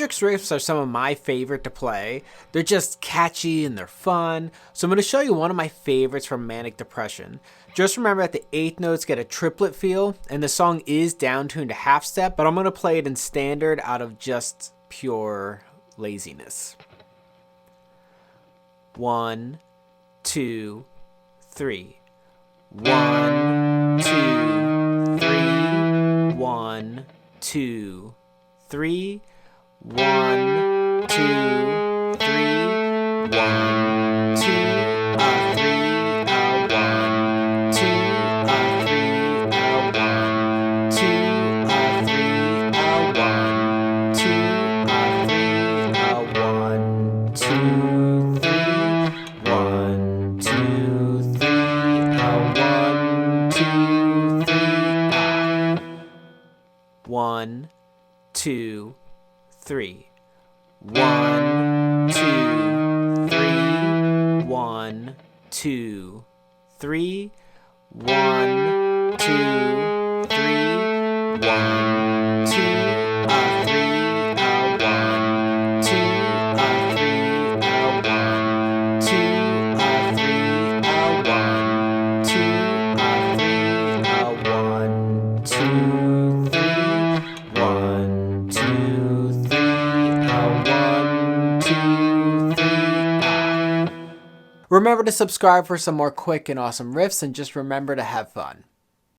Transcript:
Hendrix riffs are some of my favorite to play. They're just catchy and they're fun. So I'm going to show you one of my favorites from Manic Depression. Just remember that the 8th notes get a triplet feel, and the song is down tuned to half step, but I'm going to play it in standard out of just pure laziness. 1, 2, 3. 1, 2, 3. 1, 2, 3. 1, 2, 3. 1, 2, 3. 1, 2, 3. 1, 2, 1, 2, 3. 1, 2, 3. 1, 2, 3. 1, 2, 3. 1, 2, 3. Remember to subscribe for some more quick and awesome riffs, and just remember to have fun.